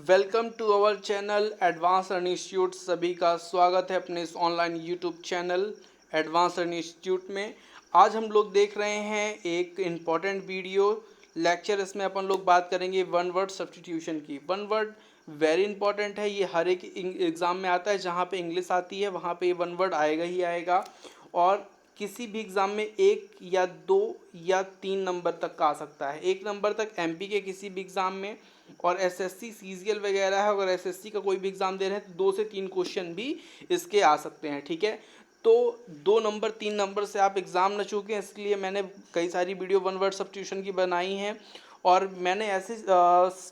Welcome to our channel advance earning institute. सभी का स्वागत है अपने इस online YouTube channel advance earning institute में। आज हम लोग देख रहे हैं एक इम्पॉर्टेंट वीडियो लेक्चर। इसमें अपन लोग बात करेंगे वन वर्ड सब्स्टिट्यूशन की। वन वर्ड वेरी इंपॉर्टेंट है, ये हर एक एग्ज़ाम में आता है। जहाँ पे इंग्लिश आती है वहाँ पे वन वर्ड आएगा ही आएगा, और किसी भी एग्ज़ाम में 1 या 2 या 3 नंबर तक का आ सकता है। 1 नंबर तक एमपी के किसी भी एग्ज़ाम में, और एसएससी सीजीएल वगैरह है, अगर एसएससी का कोई भी एग्ज़ाम दे रहे हैं तो 2 से 3 क्वेश्चन भी इसके आ सकते हैं। ठीक है, तो 2 नंबर 3 नंबर से आप एग्ज़ाम न चूकें, इसलिए मैंने कई सारी वीडियो वन वर्ड सब्स्टिट्यूशन की बनाई हैं। और मैंने ऐसे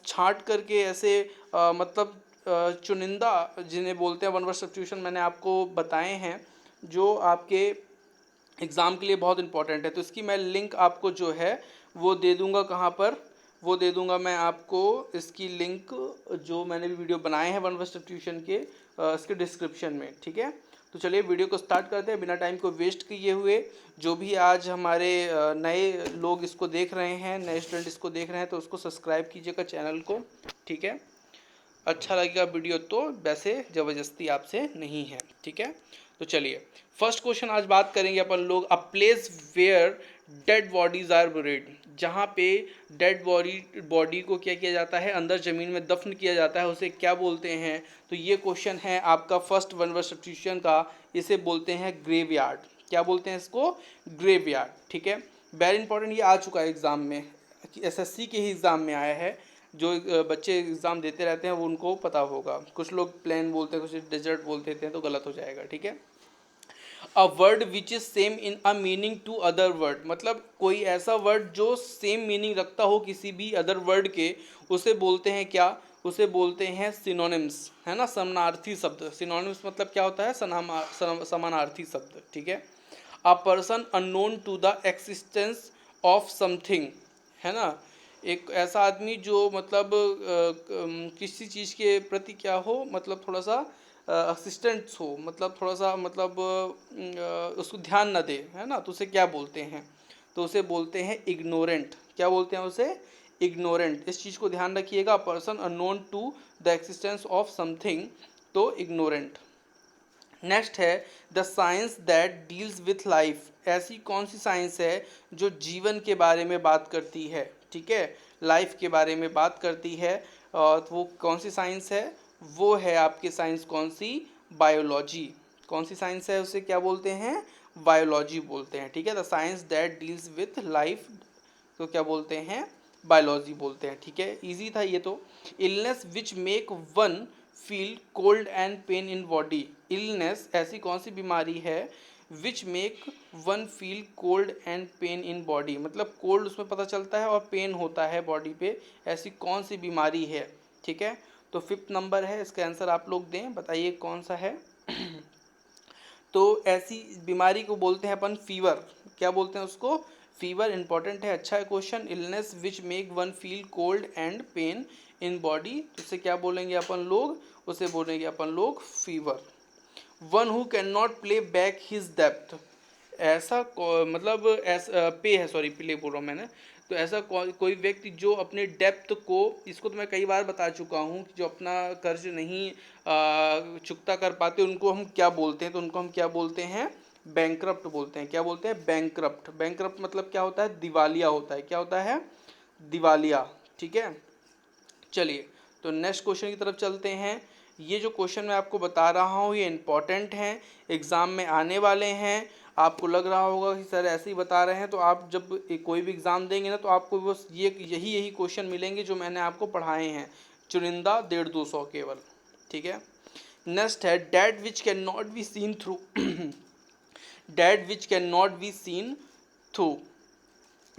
छांट करके ऐसे मतलब चुनिंदा जिन्हें बोलते हैं वन वर्ड सब्स्टिट्यूशन मैंने आपको बताए हैं, जो आपके एग्ज़ाम के लिए बहुत इंपॉर्टेंट है। तो इसकी मैं लिंक आपको जो है वो दे दूंगा। कहाँ पर वो दे दूंगा मैं आपको इसकी लिंक, जो मैंने भी वीडियो बनाए हैं वन वर्ड सब्स्टिट्यूशन के, इसके डिस्क्रिप्शन में। ठीक है, तो चलिए वीडियो को स्टार्ट करते हैं बिना टाइम को वेस्ट किए हुए। जो भी आज हमारे नए लोग इसको देख रहे हैं, नए स्टूडेंट इसको देख रहे हैं, तो उसको सब्सक्राइब कीजिएगा चैनल को। ठीक है, अच्छा लगेगा वीडियो तो, वैसे ज़बरदस्ती आपसे नहीं है। ठीक है, तो चलिए फर्स्ट क्वेश्चन आज बात करेंगे अपन लोग। A place where dead bodies are buried, जहाँ पे डेड बॉडी को क्या किया जाता है, अंदर ज़मीन में दफन किया जाता है, उसे क्या बोलते हैं? तो ये क्वेश्चन है आपका फर्स्ट वन वर्ड सब्स्टिट्यूशन का। इसे बोलते हैं ग्रेवयार्ड। क्या बोलते हैं इसको? ग्रेवयार्ड। ठीक है, वेरी इंपॉर्टेंट, ये आ चुका है एग्ज़ाम में, एसएससी के ही एग्ज़ाम में आया है। जो बच्चे एग्ज़ाम देते रहते हैं वो उनको पता होगा। कुछ लोग प्लेन बोलते हैं, कुछ डेजर्ट बोलते हैं, तो गलत हो जाएगा। ठीक है, a word which is same in a meaning to other word, मतलब कोई ऐसा वर्ड जो सेम मीनिंग रखता हो किसी भी अदर वर्ड के, उसे बोलते हैं क्या? उसे बोलते हैं सिनोनिम्स, है ना, समानार्थी शब्द। सिनोनिम्स मतलब क्या होता है? समानार्थी शब्द। ठीक है, a person unknown to the existence of something, है ना, एक ऐसा आदमी जो मतलब किसी चीज़ के प्रति क्या हो, मतलब थोड़ा सा असिस्टेंट्स हो, मतलब थोड़ा सा मतलब उसको ध्यान न दे, है ना, तो उसे क्या बोलते हैं? तो उसे बोलते हैं इग्नोरेंट। क्या बोलते हैं उसे? इग्नोरेंट। इस चीज़ को ध्यान रखिएगा, person unknown to the existence of something, तो इग्नोरेंट। नेक्स्ट है the science that deals with life, ऐसी कौन सी साइंस है जो जीवन के बारे में बात करती है? ठीक है, लाइफ के बारे में बात करती है। तो वो कौन सी साइंस है? वो है आपकी साइंस कौन सी? बायोलॉजी। कौन सी साइंस है, उसे क्या बोलते हैं? बायोलॉजी बोलते हैं। ठीक है, the science that deals with life तो क्या बोलते हैं? बायोलॉजी बोलते हैं। ठीक है, इजी था ये तो। Illness which make one feel cold and pain in body, illness ऐसी कौन सी बीमारी है which make one feel cold and pain in body, मतलब कोल्ड उसमें पता चलता है और पेन होता है बॉडी पे, ऐसी कौन सी बीमारी है? ठीक है, तो 5th नंबर है, इसका आंसर आप लोग दें, बताइए कौन सा है। तो ऐसी बीमारी को बोलते हैं अपन फीवर। क्या बोलते हैं उसको? फीवर। इंपॉर्टेंट है, अच्छा है question. Illness which make one feel cold and pain in body, उसे क्या बोलेंगे अपन लोग? उसे बोलेंगे अपन लोग fever. One who can not play back his depth, ऐसा मतलब ऐसा पे है, सॉरी प्ले बोल रहा हूँ मैंने। तो ऐसा कोई व्यक्ति जो अपने डेप्थ को, इसको तो मैं कई बार बता चुका हूँ कि जो अपना कर्ज नहीं चुकता कर पाते उनको हम क्या बोलते हैं? तो उनको हम क्या बोलते हैं? बैंकरप्ट बोलते हैं। क्या बोलते हैं? बैंकरप्ट। बैंकरप्ट मतलब क्या होता है? दिवालिया होता है। क्या होता है? दिवालिया। ठीक है, चलिए तो नेक्स्ट क्वेश्चन की तरफ चलते हैं। ये जो क्वेश्चन मैं आपको बता रहा हूँ ये इंपॉर्टेंट हैं, एग्ज़ाम में आने वाले हैं। आपको लग रहा होगा कि सर ऐसे ही बता रहे हैं, तो आप जब कोई भी एग्ज़ाम देंगे ना तो आपको बस यही क्वेश्चन मिलेंगे जो मैंने आपको पढ़ाए हैं, चुनिंदा 150-200 केवल। ठीक है, नेक्स्ट है that which can not be seen through, that which can not be seen through,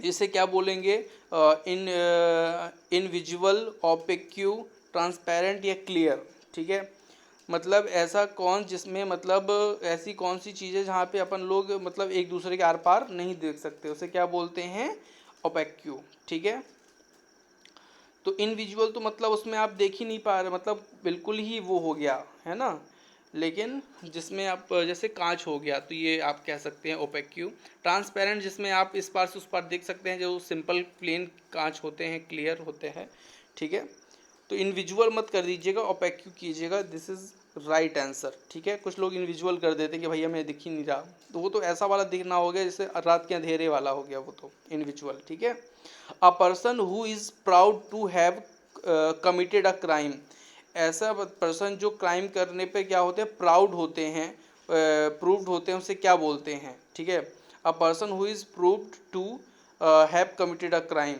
इसे क्या बोलेंगे? इन इनविजुअल, ओपेक्यू, ट्रांसपेरेंट या क्लियर। ठीक है, मतलब ऐसा कौन जिसमें मतलब ऐसी कौन सी चीज़ है जहाँ पे अपन लोग मतलब एक दूसरे के आर पार नहीं देख सकते, उसे क्या बोलते हैं? ओपेक्यू। ठीक है, तो इनविजुअल तो मतलब उसमें आप देख ही नहीं पा रहे, मतलब बिल्कुल ही वो हो गया है ना। लेकिन जिसमें आप जैसे कांच हो गया तो ये आप कह सकते हैं ओपेक्यू। ट्रांसपेरेंट जिसमें आप इस पार से उस पार देख सकते हैं, जो सिंपल प्लेन कांच होते हैं, क्लियर होते हैं। ठीक है, तो इनविजुअल मत कर दीजिएगा, ओपेक्यू कीजिएगा, दिस इज राइट आंसर। ठीक है, कुछ लोग इनविजुअल कर देते कि भैया मैं दिख ही नहीं रहा, तो वो तो ऐसा वाला दिखना हो गया जैसे रात के अंधेरे वाला हो गया, वो तो इनविजुअल। ठीक है, a person who is proud to have committed a crime, ऐसा पर्सन जो क्राइम करने पे क्या होते हैं, प्राउड होते हैं, प्रूव्ड होते हैं, उसे क्या बोलते हैं। ठीक है, a person who is proved to have committed a crime.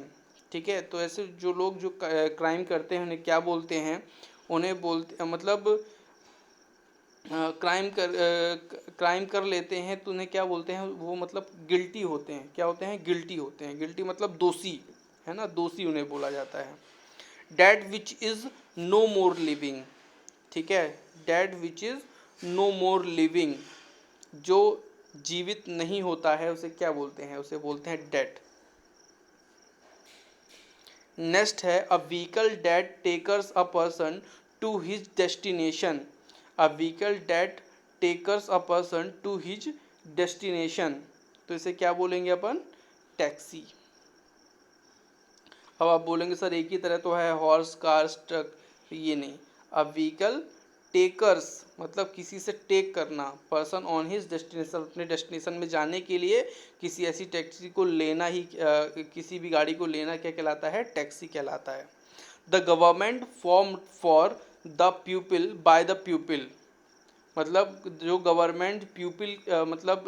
ठीक है, तो ऐसे जो लोग जो क्राइम करते हैं उन्हें क्या बोलते हैं, उन्हें बोलते मतलब क्राइम कर लेते हैं तो उन्हें क्या बोलते हैं, वो मतलब गिल्टी होते हैं। क्या होते हैं, गिल्टी होते हैं। गिल्टी मतलब दोषी, है ना, दोषी उन्हें बोला जाता है। That which is no more living. ठीक है, that which is no more living, जो जीवित नहीं होता है उसे क्या बोलते हैं, उसे बोलते हैं डेट। नेक्स्ट है a vehicle that takes a person to his destination. A vehicle that takes a person to his destination, तो इसे क्या बोलेंगे अपन, टैक्सी। अब आप बोलेंगे सर एक ही तरह तो है, हॉर्स, कार, ट्रक, ये नहीं। अ व्हीकल टेकर्स मतलब किसी से टेक करना, पर्सन ऑन हिज डेस्टिनेशन, अपने डेस्टिनेशन में जाने के लिए किसी ऐसी टैक्सी को लेना ही किसी भी गाड़ी को लेना क्या कहलाता है, टैक्सी कहलाता है। The government form for the प्यूपिल by the प्यूपिल, मतलब जो गवर्नमेंट प्यूपिल मतलब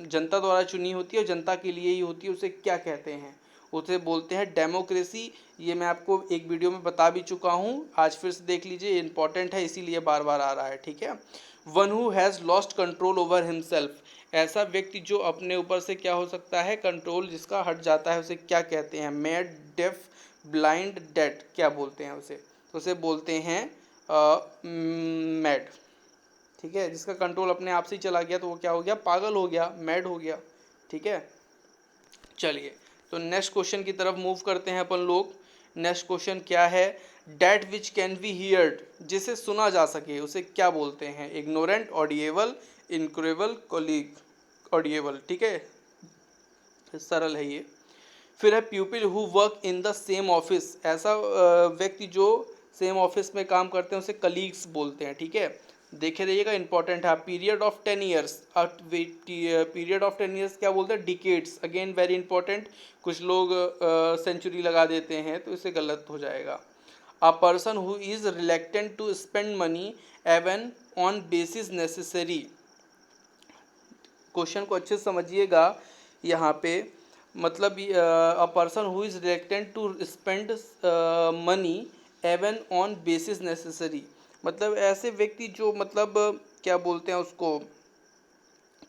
जनता द्वारा चुनी होती है और जनता के लिए ही होती है, उसे क्या कहते हैं, उसे बोलते हैं डेमोक्रेसी। ये मैं आपको एक वीडियो में बता भी चुका हूँ, आज फिर से देख लीजिए, इंपॉर्टेंट है इसीलिए बार बार आ रहा है। ठीक है, one who has lost control over himself, ऐसा व्यक्ति जो अपने ऊपर से क्या हो सकता है, कंट्रोल जिसका हट जाता है, उसे क्या कहते हैं, मैड, डेफ, ब्लाइंड, डेड, क्या बोलते हैं उसे, तो उसे बोलते हैं मैड। ठीक है, जिसका कंट्रोल अपने आप से ही चला गया तो वो क्या हो गया, पागल हो गया, मैड हो गया। ठीक है, चलिए तो नेक्स्ट क्वेश्चन की तरफ मूव करते हैं अपन लोग। नेक्स्ट क्वेश्चन क्या है, that which can be heard, जिसे सुना जा सके उसे क्या बोलते हैं, ignorant, audible, incurable, colleague, audible. ठीक है, सरल है ये। फिर है प्यूपिल who work in the same office, ऐसा व्यक्ति जो सेम ऑफिस में काम करते हैं उसे कलीग्स बोलते हैं। ठीक है, देखे रहिएगा, इंपॉर्टेंट है। Period of 10 years, period of 10 years क्या बोलते हैं, डिकेड्स, अगेन वेरी इंपॉर्टेंट। कुछ लोग सेंचुरी लगा देते हैं तो इसे गलत हो जाएगा। A person who is reluctant to spend money even on basis necessary, question को अच्छे से समझिएगा यहाँ पे, मतलब a person who is reluctant to spend money even on basis necessary, मतलब ऐसे व्यक्ति जो मतलब क्या बोलते हैं उसको,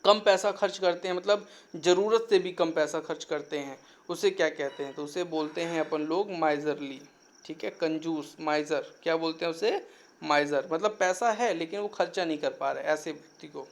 कम पैसा खर्च करते हैं, मतलब ज़रूरत से भी कम पैसा खर्च करते हैं, उसे क्या कहते हैं, तो उसे बोलते हैं अपन लोग माइजरली। ठीक है, कंजूस, माइजर, क्या बोलते हैं उसे, माइजर, मतलब पैसा है लेकिन वो खर्चा नहीं कर पा रहे, ऐसे व्यक्ति को।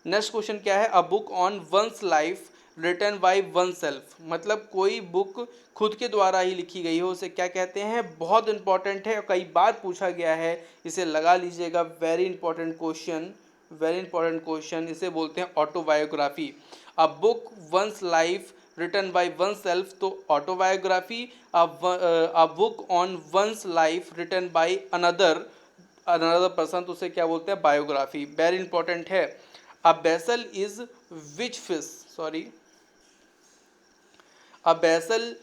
नेक्स्ट क्वेश्चन क्या है, a book on one's life written by oneself, मतलब कोई बुक खुद के द्वारा ही लिखी गई हो, उसे क्या कहते हैं, बहुत इंपॉर्टेंट है, कई बार पूछा गया है, इसे लगा लीजिएगा, very important question, very important question, इसे बोलते हैं autobiography. A book one's life written by oneself, तो autobiography. A book on one's life written by another another person, तो उसे क्या बोलते हैं, बायोग्राफी, वेरी इंपॉर्टेंट है। A vessel is which fish, sorry, a vessel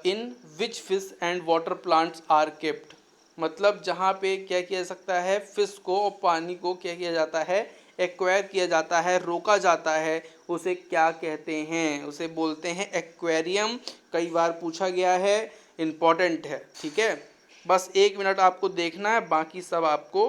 in which fish and water plants are kept, मतलब जहाँ पे क्या किया जा सकता है, फिश को और पानी को क्या किया जाता है, एक्वायर किया जाता है, रोका जाता है, उसे क्या कहते हैं, उसे बोलते हैं एक्वेरियम। कई बार पूछा गया है, इम्पॉर्टेंट है। ठीक है, बस 1 मिनट आपको देखना है, बाकी सब आपको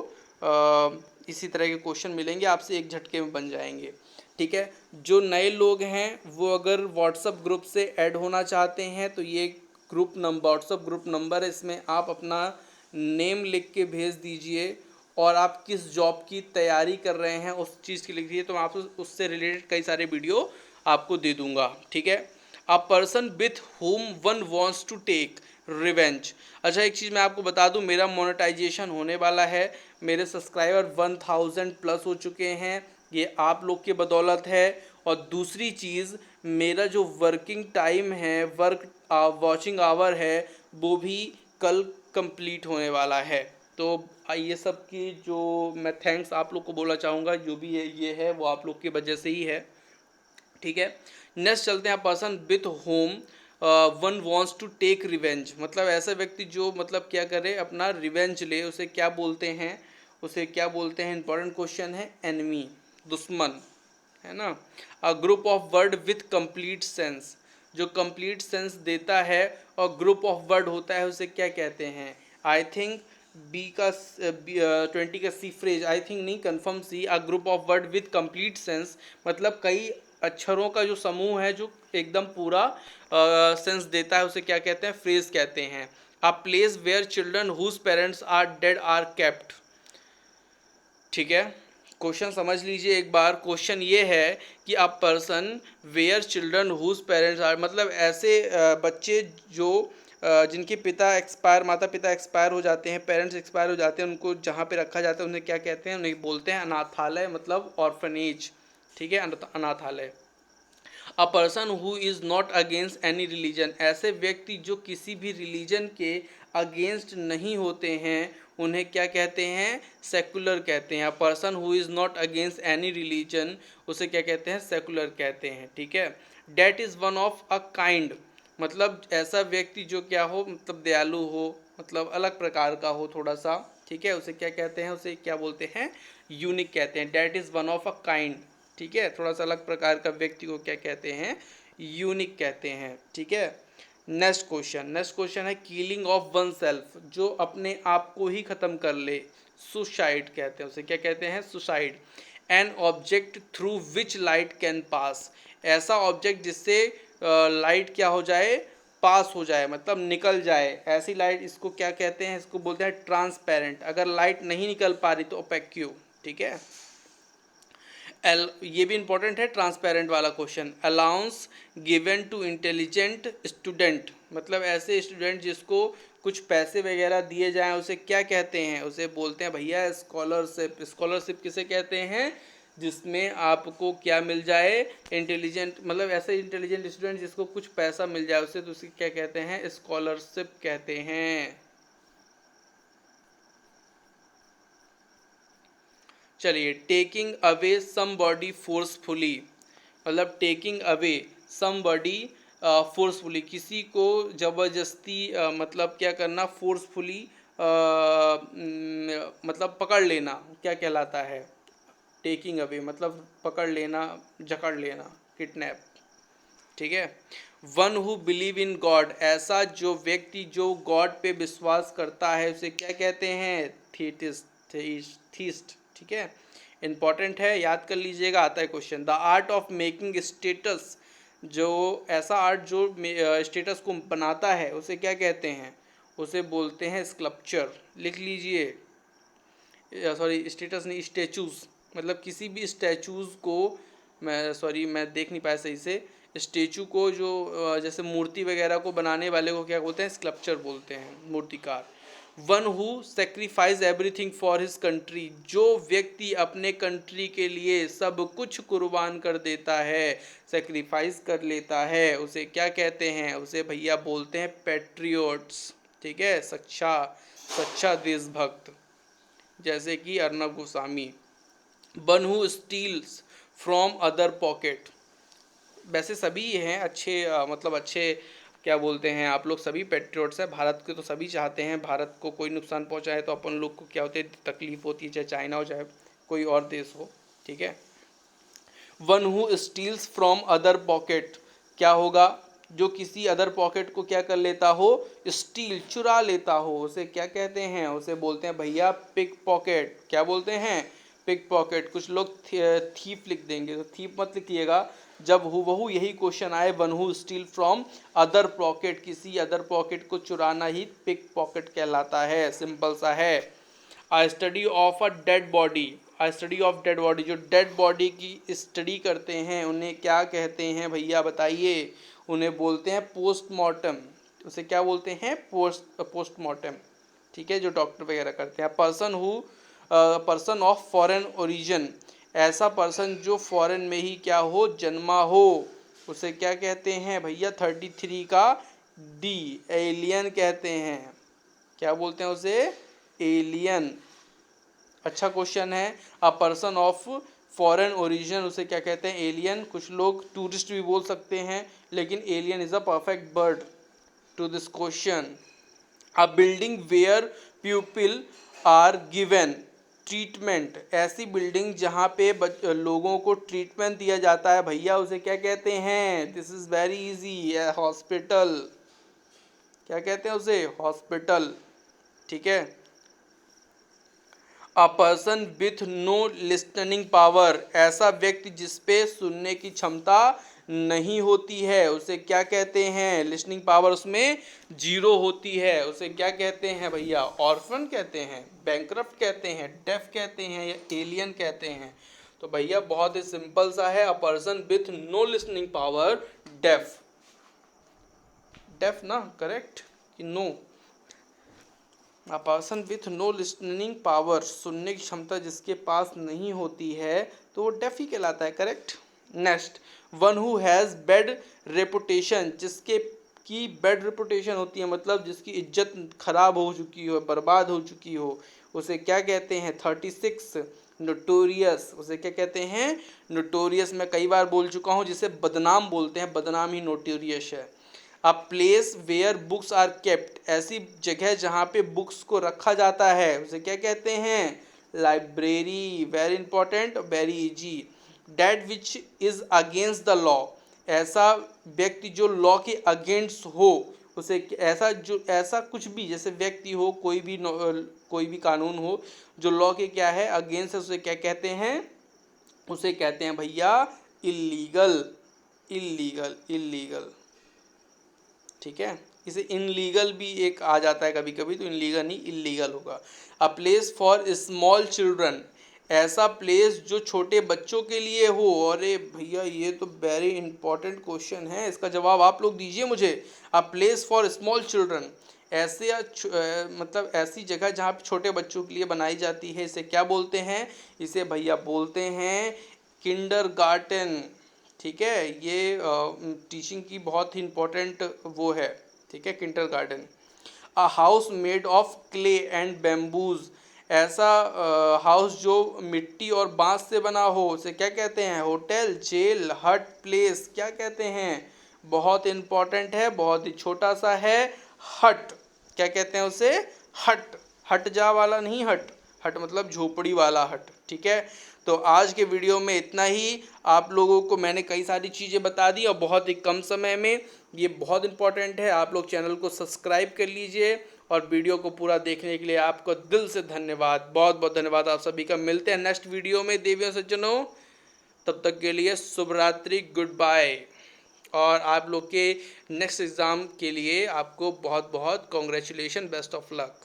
इसी तरह के क्वेश्चन मिलेंगे आपसे, एक झटके में बन जाएंगे। ठीक है, जो नए लोग हैं वो अगर व्हाट्सअप ग्रुप से ऐड होना चाहते हैं तो ये group number, WhatsApp group number है, इसमें आप अपना नेम लिख के भेज दीजिए और आप किस जॉब की तैयारी कर रहे हैं उस चीज़ की लिख दीजिए, तो मैं आपको उससे रिलेटेड कई सारे वीडियो आपको दे दूंगा। ठीक है, a person with whom one wants to take revenge, अच्छा एक चीज़ मैं आपको बता दूं, मेरा मोनेटाइजेशन होने वाला है, मेरे सब्सक्राइबर 1000 प्लस हो चुके हैं, ये आप लोग के बदौलत है। और दूसरी चीज़, मेरा जो वर्किंग टाइम है, वॉचिंग आवर है, वो भी कल कंप्लीट होने वाला है। तो ये सब की जो मैं थैंक्स आप लोग को बोलना चाहूँगा, जो भी ये है वो आप लोग की वजह से ही है, ठीक है। नेक्स्ट चलते हैं, person with whom one wants to take revenge, मतलब ऐसा व्यक्ति जो मतलब क्या करे, अपना रिवेंज ले, उसे क्या बोलते हैं, उसे क्या बोलते हैं, इंपॉर्टेंट क्वेश्चन है, एनिमी, दुश्मन, है ना। अ group of word with complete sense, जो कंप्लीट सेंस देता है और ग्रुप ऑफ वर्ड होता है उसे क्या कहते हैं। आई थिंक बी का 20 का सी फ्रेज, आई थिंक नहीं, confirm C. A group of word with complete sense मतलब कई अक्षरों का जो समूह है जो एकदम पूरा सेंस देता है उसे क्या कहते हैं, फ्रेज कहते हैं। A place where children whose parents are dead are kept, ठीक है। क्वेश्चन समझ लीजिए एक बार, क्वेश्चन ये है कि a person where children whose parents are, मतलब ऐसे बच्चे जो जिनके माता पिता एक्सपायर हो जाते हैं, पेरेंट्स एक्सपायर हो जाते हैं, उनको जहाँ पे रखा जाता है उन्हें क्या कहते हैं, उन्हें बोलते हैं अनाथालय, मतलब ऑर्फनेज, ठीक है, अनाथालय। अ person who is not against any religion, ऐसे व्यक्ति जो किसी भी रिलीजन के अगेंस्ट नहीं होते हैं उन्हें क्या कहते हैं, सेकुलर कहते हैं। अ person who is not against any religion उसे क्या कहते हैं, सेकुलर कहते हैं, ठीक है। That is one of a kind, मतलब ऐसा व्यक्ति जो क्या हो, मतलब दयालु हो, मतलब अलग प्रकार का हो थोड़ा सा, ठीक है, उसे क्या कहते हैं, उसे क्या बोलते हैं, यूनिक कहते हैं। That is one of a kind, ठीक है, थोड़ा सा अलग प्रकार का व्यक्ति को क्या कहते हैं, यूनिक कहते हैं, ठीक है। नेक्स्ट क्वेश्चन है, किलिंग ऑफ वन सेल्फ, जो अपने आप को ही ख़त्म कर ले, सुसाइड कहते हैं, उसे क्या कहते हैं, suicide. An object through which light can pass, ऐसा ऑब्जेक्ट जिससे लाइट क्या हो जाए, पास हो जाए, मतलब निकल जाए, ऐसी लाइट, इसको क्या कहते हैं, इसको बोलते हैं ट्रांसपेरेंट। अगर लाइट नहीं निकल पा रही तो ओपेक्यू, ठीक है। ये भी इंपॉर्टेंट है, ट्रांसपेरेंट वाला question. Allowance given to intelligent student, मतलब ऐसे स्टूडेंट जिसको कुछ पैसे वगैरह दिए जाएं उसे क्या कहते हैं, उसे बोलते हैं भैया स्कॉलरशिप। स्कॉलरशिप किसे कहते हैं, जिसमें आपको क्या मिल जाए, इंटेलिजेंट, मतलब ऐसे इंटेलिजेंट स्टूडेंट जिसको कुछ पैसा मिल जाए उसे, तो उसे क्या कहते हैं, स्कॉलरशिप कहते हैं। चलिए, टेकिंग अवे समबॉडी फोर्सफुली, मतलब टेकिंग अवे समबॉडी फोर्सफुली, किसी को ज़बरदस्ती मतलब क्या करना, फोर्सफुली मतलब पकड़ लेना, क्या कहलाता है, टेकिंग अवे मतलब पकड़ लेना, जकड़ लेना, किडनैप, ठीक है। One who believe in God, ऐसा जो व्यक्ति जो गॉड पे विश्वास करता है उसे क्या कहते हैं, थीस्ट, ठीक है, इंपॉर्टेंट है, याद कर लीजिएगा, आता है question. The art of making status, जो ऐसा आर्ट जो स्टेटस को बनाता है उसे क्या कहते हैं, उसे बोलते हैं स्कल्पचर, लिख लीजिए, सॉरी स्टेटस नहीं, स्टैचूज़, मतलब किसी भी स्टैचूज़ को, मैं देख नहीं पाया सही से, स्टेचू को जो जैसे मूर्ति वगैरह को बनाने वाले को क्या बोलते हैं, स्कल्पचर बोलते हैं, मूर्तिकार। One who sacrifice everything for his country, जो व्यक्ति अपने कंट्री के लिए सब कुछ कुर्बान कर देता है, सेक्रीफाइस कर लेता है, उसे क्या कहते हैं, उसे भैया बोलते हैं पैट्रियोट्स, ठीक है, सच्चा देशभक्त, जैसे कि Arnab Goswami. One who steels from other pocket, वैसे सभी हैं अच्छे, मतलब अच्छे, क्या बोलते हैं, आप लोग सभी पेट्रियोट्स हैं, भारत के तो सभी चाहते हैं भारत को कोई नुकसान पहुंचाए तो अपन लोग को क्या होती है, तकलीफ होती है, चाहे चाइना हो चाहे कोई और देश हो, ठीक है। One who steels from other pocket, क्या होगा, जो किसी अदर पॉकेट को क्या कर लेता हो, स्टील, चुरा लेता हो, उसे क्या कहते हैं, उसे बोलते हैं भैया पिक पॉकेट, क्या बोलते हैं, पिक पॉकेट। कुछ लोग थीप लिख देंगे, तो थीप मत लिखिएगा, जब हुबहू यही क्वेश्चन आए, one who steel from other pocket, किसी अदर पॉकेट को चुराना ही पिक पॉकेट कहलाता है, सिंपल सा है। A study of a dead body, a study of dead body, जो डेड बॉडी की स्टडी करते हैं उन्हें क्या कहते हैं भैया बताइए, उन्हें बोलते हैं पोस्टमार्टम, उसे क्या बोलते हैं, पोस्टमार्टम, ठीक है, जो डॉक्टर वगैरह करते हैं। पर्सन ऑफ फॉरेन ओरिजिन, ऐसा पर्सन जो फॉरेन में ही क्या हो, जन्मा हो, उसे क्या कहते हैं भैया, 33 का डी, एलियन कहते हैं, क्या बोलते हैं उसे? एलियन। अच्छा क्वेश्चन है। A person of foreign origin, उसे क्या कहते हैं? एलियन। कुछ लोग टूरिस्ट भी बोल सकते हैं, लेकिन alien is a perfect word to this question. A building where people are given treatment, ऐसी बिल्डिंग जहाँ पे लोगों को ट्रीटमेंट दिया जाता है भैया, उसे क्या कहते हैं? This is very easy, hospital. क्या कहते हैं उसे? हॉस्पिटल। ठीक है। A person with no listening power, ऐसा व्यक्ति जिसपे सुनने की क्षमता नहीं होती है, उसे क्या कहते हैं? लिसनिंग पावर उसमें जीरो होती है, उसे क्या कहते हैं भैया? ऑर्फन कहते हैं, बैंकरप्ट कहते हैं, डेफ कहते हैं, या एलियन कहते हैं? तो भैया बहुत ही सिंपल सा है, a person with no listening power, deaf. Deaf ना, करेक्ट कि no? A person with no listening power, सुनने की क्षमता जिसके पास नहीं होती है तो वो डेफ ही कहलाता है, correct. Next, one who has bad reputation, जिसके की बैड रेपुटेशन होती है, मतलब जिसकी इज्जत खराब हो चुकी हो, बर्बाद हो चुकी हो, उसे क्या कहते हैं? 36, नोटोरियस। उसे क्या कहते हैं? नोटोरियस। मैं कई बार बोल चुका हूँ, जिसे बदनाम बोलते हैं, बदनाम ही नोटोरियस है। A place where books are kept, ऐसी जगह जहाँ पे बुक्स को रखा जाता है, उसे क्या कहते हैं? Library. Very important, very easy. That which is against the law, ऐसा व्यक्ति जो लॉ के अगेंस्ट हो, उसे ऐसा जो ऐसा कुछ भी, जैसे व्यक्ति हो, कोई भी कानून हो जो लॉ के क्या है? अगेंस्ट है, उसे क्या कहते हैं? उसे कहते हैं भैया इल्लीगल। Illegal, illegal. ठीक है। इसे इनलीगल भी एक आ जाता है कभी कभी, तो इनलीगल नहीं, इल्लीगल होगा। A place for small children, ऐसा प्लेस जो छोटे बच्चों के लिए हो। अरे भैया ये तो वेरी इंपॉर्टेंट क्वेश्चन है, इसका जवाब आप लोग दीजिए मुझे। A place for small children, ऐसे मतलब ऐसी जगह जहाँ पे छोटे बच्चों के लिए बनाई जाती है, इसे क्या बोलते हैं? इसे भैया बोलते हैं किंडरगार्टन। ठीक है। ये टीचिंग की बहुत ही इम्पोर्टेंट वो है। ठीक है, kindergarten. A house made of clay and bamboos, ऐसा हाउस जो मिट्टी और बांस से बना हो, उसे क्या कहते हैं? होटल, जेल, हट, प्लेस। क्या कहते हैं? बहुत इंपॉर्टेंट है, बहुत ही छोटा सा है, हट। क्या कहते हैं उसे? हट। हट जा वाला नहीं, हट। हट मतलब झोपड़ी वाला हट। ठीक है। तो आज के वीडियो में इतना ही। आप लोगों को मैंने कई सारी चीज़ें बता दी और बहुत ही कम समय में। ये बहुत इंपॉर्टेंट है, आप लोग चैनल को सब्सक्राइब कर लीजिए, और वीडियो को पूरा देखने के लिए आपको दिल से धन्यवाद, बहुत बहुत धन्यवाद आप सभी का। मिलते हैं नेक्स्ट वीडियो में देवियों सज्जनों, तब तक के लिए शुभ रात्रि, गुड बाय। और आप लोग के नेक्स्ट एग्ज़ाम के लिए आपको बहुत बहुत कॉन्ग्रेचुलेशन, बेस्ट ऑफ लक।